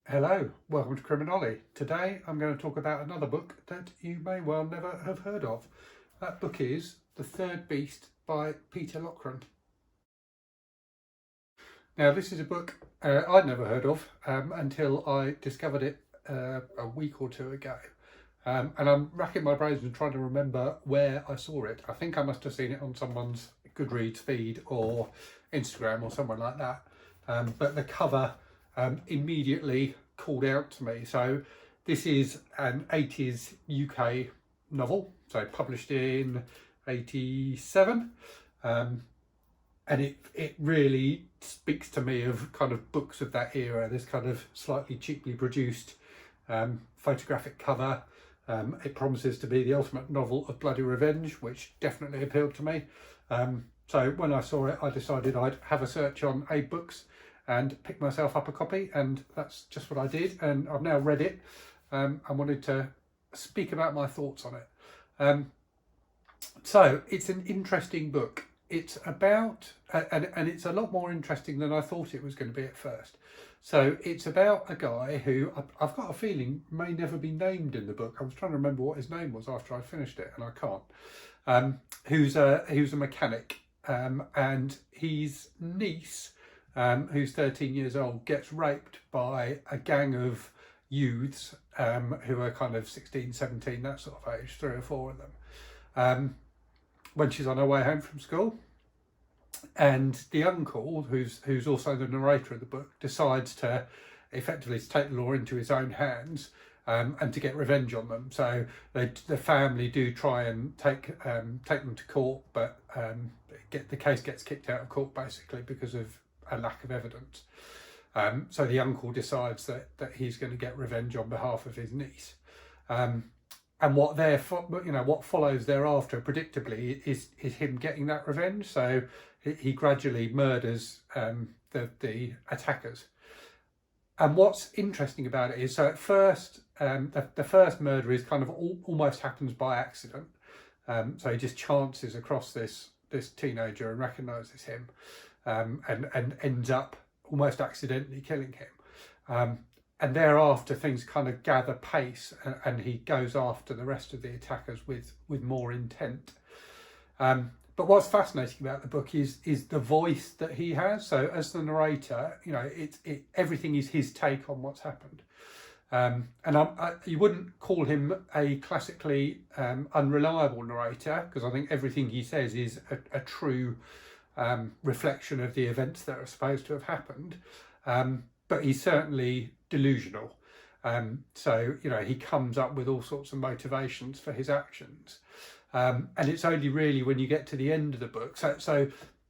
Hello, welcome to Criminology. Today I'm going to talk about another book that you may well never have heard of. That book is The Third Beast by Peter Loughran. Now this is a book I'd never heard of until I discovered it a week or two ago. And I'm racking my brains and trying to remember where I saw it. I think I must have seen it on someone's Goodreads feed or Instagram or somewhere like that. But the cover immediately called out to me. So this is an 80s UK novel, so published in 87. And it really speaks to me of kind of books of that era, this kind of slightly cheaply produced photographic cover. It promises to be the ultimate novel of bloody revenge, which definitely appealed to me. So when I saw it, I decided I'd have a search on AbeBooks and pick myself up a copy, and that's just what I did. And I've now read it and wanted to speak about my thoughts on it. So it's an interesting book. It's about, and it's a lot more interesting than I thought it was going to be at first. So it's about a guy who I've got a feeling may never be named in the book. I was trying to remember what his name was after I finished it, and I can't. Who's a mechanic, and his niece, who's 13 years old, gets raped by a gang of youths who are kind of 16, 17, that sort of age, 3 or 4 of them. When she's on her way home from school, and the uncle, who's also the narrator of the book, decides to effectively take the law into his own hands and to get revenge on them. So the family do try and take them to court, but the case gets kicked out of court basically because of a lack of evidence. So the uncle decides that he's going to get revenge on behalf of his niece. And what follows thereafter, predictably, is him getting that revenge. So he gradually murders the attackers. And what's interesting about it is, so at first, the first murder is kind of almost happens by accident. So he just chances across this teenager and recognises him, and ends up almost accidentally killing him. And thereafter, things kind of gather pace, and he goes after the rest of the attackers with more intent. But what's fascinating about the book is the voice that he has. So as the narrator, everything is his take on what's happened. And you wouldn't call him a classically unreliable narrator, because I think everything he says is a true reflection of the events that are supposed to have happened. But he's certainly delusional. So he comes up with all sorts of motivations for his actions. And it's only really when you get to the end of the book, so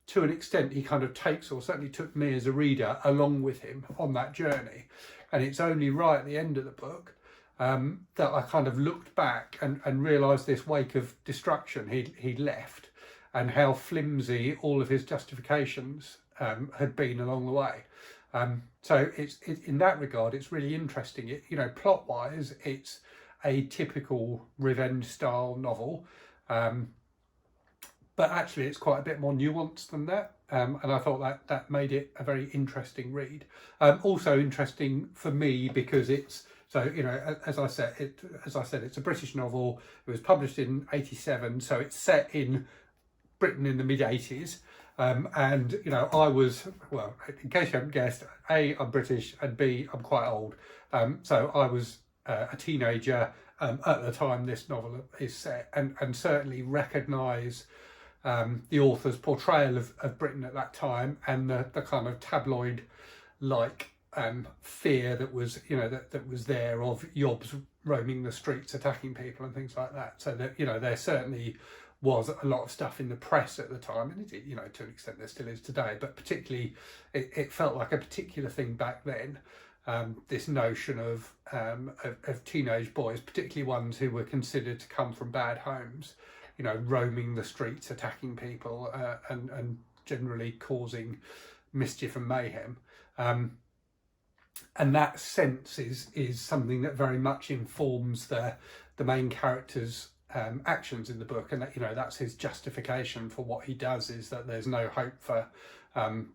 to an extent he kind of takes, or certainly took me as a reader along with him on that journey. And it's only right at the end of the book that I kind of looked back and realised this wake of destruction he'd left, and how flimsy all of his justifications had been along the way. So it's in that regard, it's really interesting. Plot-wise, it's a typical revenge style novel, but actually it's quite a bit more nuanced than that. And I thought that made it a very interesting read. Also interesting for me because it's, so as I said, it's a British novel. It was published in 87, so it's set in Britain in the mid-80s. And I was, well, in case you haven't guessed, A, I'm British, and B, I'm quite old. So I was a teenager at the time this novel is set, and certainly recognise the author's portrayal of Britain at that time, and the kind of tabloid-like fear that was, that was there of yobs roaming the streets attacking people and things like that. So that, there certainly was a lot of stuff in the press at the time, and it, to an extent there still is today, but particularly it felt like a particular thing back then. This notion of teenage boys, particularly ones who were considered to come from bad homes, roaming the streets, attacking people, and generally causing mischief and mayhem. And that sense is something that very much informs the main character's actions in the book, and that's his justification for what he does, is that there's no hope for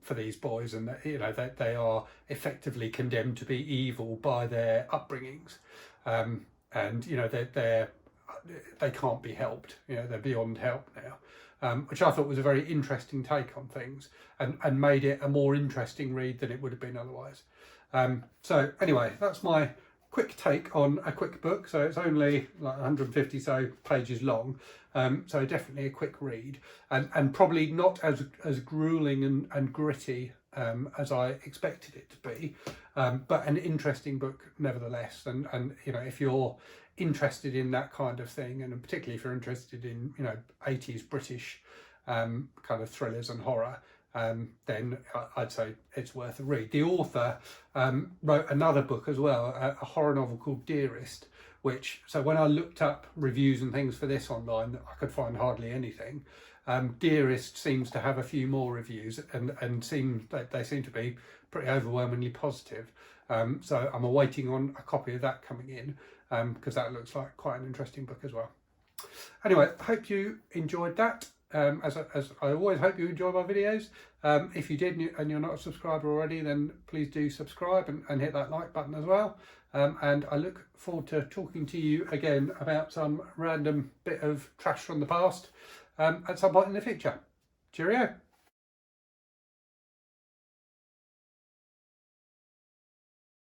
for these boys, and that, you know, that they are effectively condemned to be evil by their upbringings, and you know they can't be helped. You know, they're beyond help now, which I thought was a very interesting take on things, and made it a more interesting read than it would have been otherwise. So anyway, that's my quick take on a quick book. So it's only like 150 so pages long, so definitely a quick read, and probably not as grueling and gritty as I expected it to be, but an interesting book nevertheless. And you know, if you're interested in that kind of thing, and particularly if you're interested in, you know, 80s British kind of thrillers and horror, then I'd say it's worth a read. The author wrote another book as well, a horror novel called Dearest, which, so when I looked up reviews and things for this online, I could find hardly anything. Dearest seems to have a few more reviews, and they seem to be pretty overwhelmingly positive. So I'm awaiting on a copy of that coming in, because that looks like quite an interesting book as well. Anyway, I hope you enjoyed that. As I always hope you enjoy my videos. If you did and you're not a subscriber already, then please do subscribe and hit that like button as well. And I look forward to talking to you again about some random bit of trash from the past at some point in the future. Cheerio.